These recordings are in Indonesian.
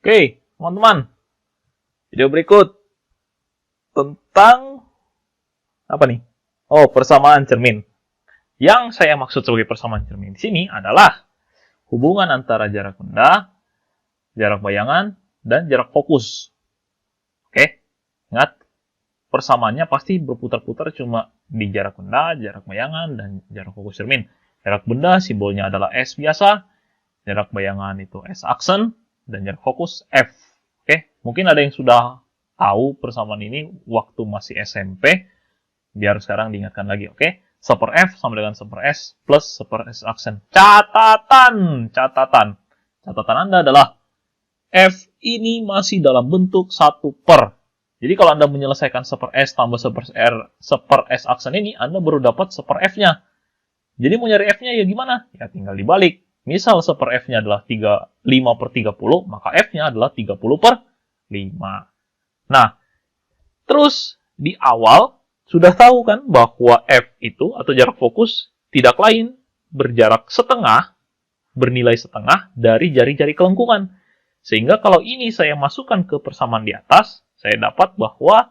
Oke, teman-teman. Video berikut tentang apa nih? Oh, persamaan cermin. Yang saya maksud sebagai persamaan cermin di sini adalah hubungan antara jarak benda, jarak bayangan, dan jarak fokus. Oke, ingat persamaannya pasti berputar-putar cuma di jarak benda, jarak bayangan, dan jarak fokus cermin. Jarak benda simbolnya adalah S biasa, jarak bayangan itu S aksen, dan jarak fokus F. Oke, mungkin ada yang sudah tahu persamaan ini waktu masih SMP, biar sekarang diingatkan lagi. Oke, 1 per F sama dengan 1 per S plus 1 per S aksen. Catatan Anda adalah F ini masih dalam bentuk 1 per. Jadi kalau Anda menyelesaikan 1 per S tambah 1 per S aksen ini, Anda baru dapat 1 per F-nya. Jadi mau nyari F-nya ya gimana? Ya tinggal dibalik. Misal 1 per F-nya adalah 5 per 30, maka F-nya adalah 30 per 5. Nah, terus di awal sudah tahu kan bahwa F itu atau jarak fokus tidak lain berjarak setengah, bernilai setengah dari jari-jari kelengkungan. Sehingga kalau ini saya masukkan ke persamaan di atas, saya dapat bahwa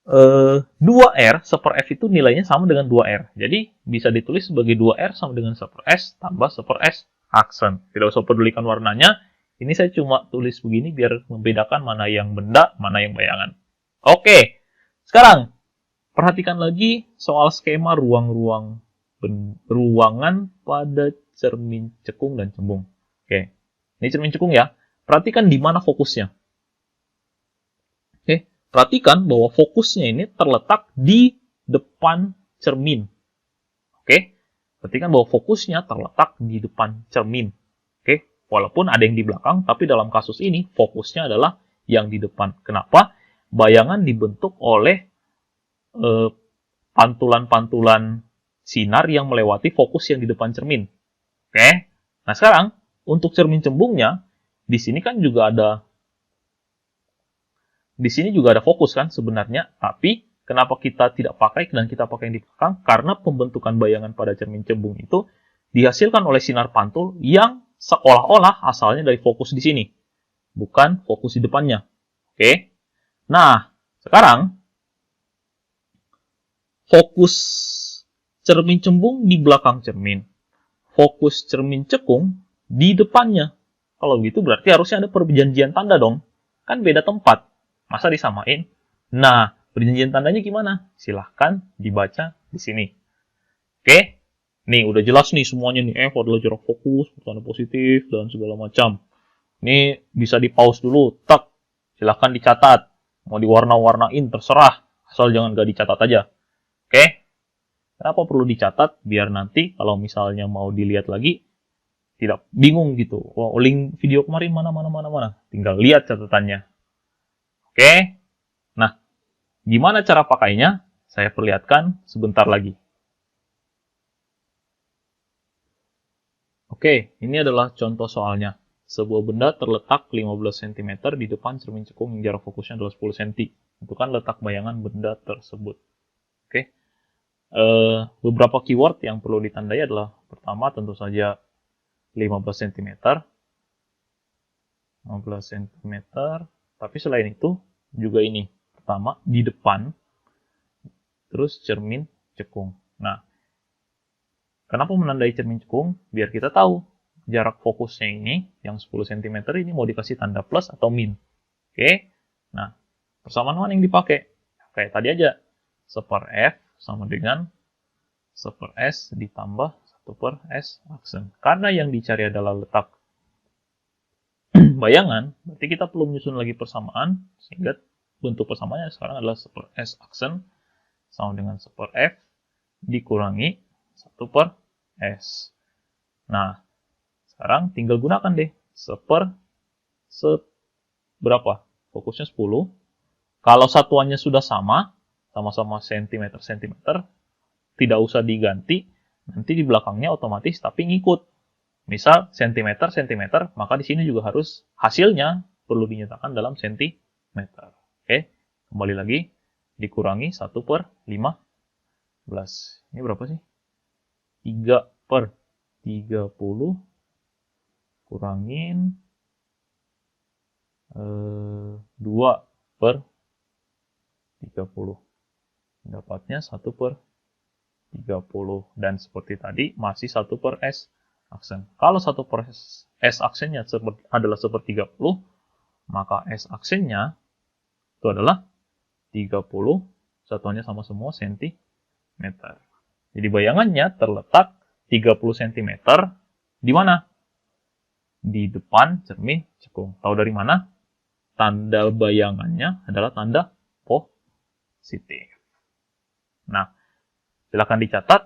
2R 1 per F itu nilainya sama dengan 2R. Jadi bisa ditulis sebagai 2R sama dengan 1 per S tambah 1 per S aksen. Tidak usah pedulikan warnanya. Ini saya cuma tulis begini biar membedakan mana yang benda, mana yang bayangan. Oke, sekarang perhatikan lagi soal skema ruangan pada cermin cekung dan cembung. Oke, ini cermin cekung ya. Perhatikan di mana fokusnya. Oke, perhatikan bahwa fokusnya ini terletak di depan cermin. Oke, perhatikan bahwa fokusnya terletak di depan cermin. Oke, walaupun ada yang di belakang, tapi dalam kasus ini fokusnya adalah yang di depan. Kenapa? Bayangan dibentuk oleh pantulan-pantulan sinar yang melewati fokus yang di depan cermin. Oke, nah sekarang untuk cermin cembungnya, di sini kan juga ada fokus kan sebenarnya, tapi kenapa kita tidak pakai dan kita pakai yang di belakang? Karena pembentukan bayangan pada cermin cembung itu dihasilkan oleh sinar pantul yang seolah-olah asalnya dari fokus di sini, bukan fokus di depannya. Oke, nah sekarang fokus cermin cembung di belakang cermin, fokus cermin cekung di depannya. Kalau gitu berarti harusnya ada perjanjian tanda dong, kan beda tempat. Masa disamain? Nah, perjanjian tandanya gimana? Silahkan dibaca di sini. Oke? Nih, udah jelas nih semuanya nih. F adalah jarak fokus, tanda positif, dan segala macam. Ini bisa di-pause dulu. Tak. Silahkan dicatat. Mau diwarna-warnain, terserah. Asal jangan gak dicatat aja. Oke? Kenapa perlu dicatat? Biar nanti kalau misalnya mau dilihat lagi, tidak bingung gitu. Oh, link video kemarin mana. Tinggal lihat catatannya. Oke, nah gimana cara pakainya? Saya perlihatkan sebentar lagi. Oke, ini adalah contoh soalnya. Sebuah benda terletak 15 cm di depan cermin cekung yang jarak fokusnya adalah 10 cm. Tentukan letak bayangan benda tersebut. Oke, beberapa keyword yang perlu ditandai adalah pertama tentu saja 15 cm. 15 cm. Tapi selain itu, juga ini. Pertama, di depan. Terus cermin cekung. Nah, kenapa menandai cermin cekung? Biar kita tahu jarak fokusnya ini, yang 10 cm ini mau dikasih tanda plus atau min. Oke? Nah, persamaan mana yang dipakai? Kayak tadi aja. 1 per F sama dengan 1 per S ditambah 1 per S aksen. Karena yang dicari adalah letak bayangan, berarti kita perlu menyusun lagi persamaan, sehingga bentuk persamaannya sekarang adalah 1 per S aksen sama dengan 1 per F dikurangi 1 per S. Nah, sekarang tinggal gunakan deh 1 per berapa? Fokusnya 10. Kalau satuannya sudah sama-sama cm-cm, tidak usah diganti, nanti di belakangnya otomatis tapi ngikut. Misal cm, maka di sini juga harus hasilnya perlu dinyatakan dalam centimeter. Oke, kembali lagi dikurangi 1 per 15. Ini berapa sih? 3 per 30 kurangin 2/30. Dapatnya 1/30. Dan seperti tadi, masih 1/s aksen. Kalau 1/s aksennya adalah 1/30, maka s aksennya itu adalah 30, satuannya sama semua, sentimeter. Jadi bayangannya terletak 30 cm di mana? Di depan cermin cekung. Tahu dari mana? Tanda bayangannya adalah tanda positif. Nah, silakan dicatat.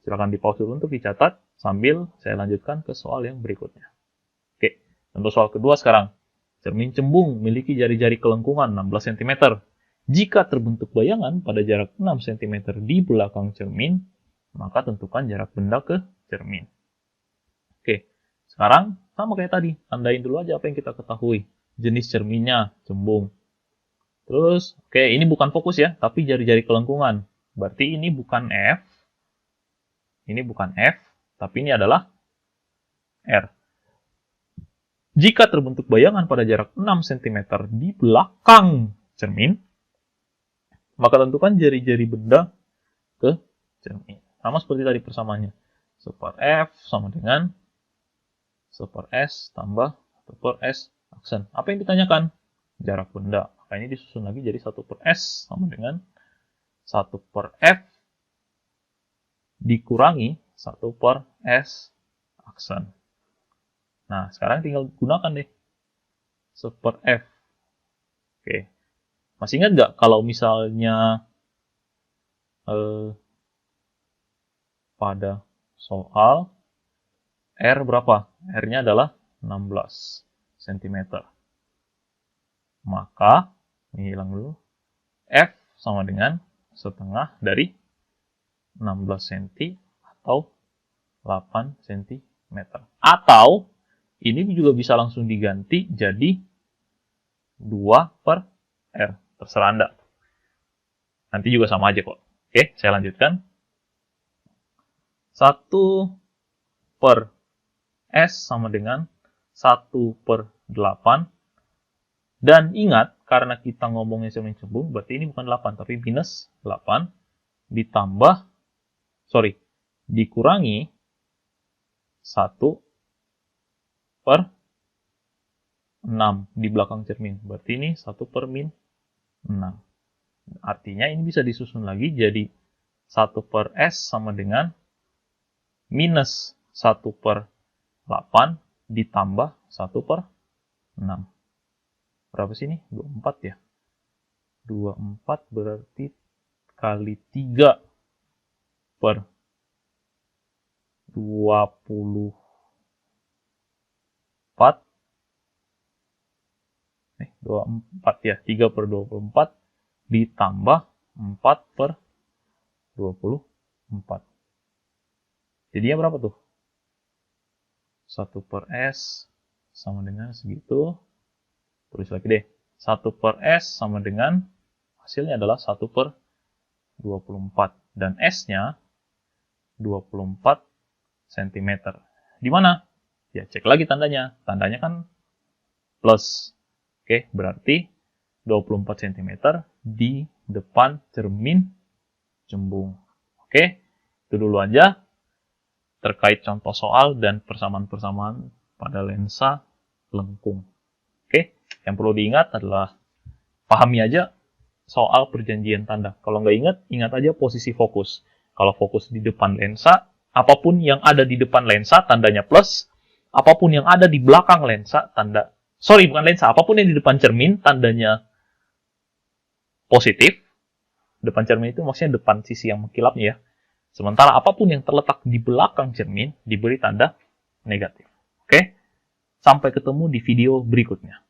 Silakan di-pause dulu untuk dicatat sambil saya lanjutkan ke soal yang berikutnya. Oke, untuk soal kedua sekarang. Cermin cembung memiliki jari-jari kelengkungan 16 cm. Jika terbentuk bayangan pada jarak 6 cm di belakang cermin, maka tentukan jarak benda ke cermin. Oke, sekarang sama kayak tadi. Tandain dulu aja apa yang kita ketahui. Jenis cerminnya, cembung. Terus, oke, ini bukan fokus ya, tapi jari-jari kelengkungan. Berarti ini bukan F. Ini bukan F, tapi ini adalah R. Jika terbentuk bayangan pada jarak 6 cm di belakang cermin, maka tentukan jari-jari benda ke cermin. Sama seperti tadi persamaannya. 1/F sama dengan 1/S tambah 1/S aksen. Apa yang ditanyakan? Jarak benda. Maka ini disusun lagi jadi 1/S sama dengan 1/F dikurangi 1/S aksen. Nah, sekarang tinggal gunakan deh 1/F. Oke. Masih ingat nggak kalau misalnya pada soal R berapa? R-nya adalah 16 cm. Maka, ini hilang dulu, F sama dengan setengah dari 16 cm atau 8 cm. Atau, ini juga bisa langsung diganti jadi 2/R. Terserah Anda. Nanti juga sama aja kok. Oke, saya lanjutkan. 1/S sama dengan 1/8. Dan ingat, karena kita ngomongnya cermin cembung, berarti ini bukan 8, tapi minus 8 dikurangi 1/6 di belakang cermin. Berarti ini 1/6. Artinya ini bisa disusun lagi jadi 1/S sama dengan minus 1/8 ditambah 1/6. Berapa sih ini? 24 ya? 24 berarti kali 3/24. 24 ya, 3/24 ditambah 4/24. Jadinya berapa tuh? 1/S sama dengan segitu. Tulis lagi deh. 1/S sama dengan hasilnya adalah 1/24. Dan S-nya 24 cm. Di mana? Ya, cek lagi tandanya. Tandanya kan plus. Oke, berarti 24 cm di depan cermin cembung. Oke, itu dulu aja terkait contoh soal dan persamaan-persamaan pada lensa lengkung. Oke, yang perlu diingat adalah pahami aja soal perjanjian tanda. Kalau nggak ingat, ingat aja posisi fokus. Kalau fokus di depan lensa, apapun yang ada di depan lensa tandanya plus, apapun yang ada di belakang lensa apapun yang di depan cermin tandanya positif. Depan cermin itu maksudnya depan sisi yang mengkilapnya ya. Sementara apapun yang terletak di belakang cermin diberi tanda negatif. Oke? Sampai ketemu di video berikutnya.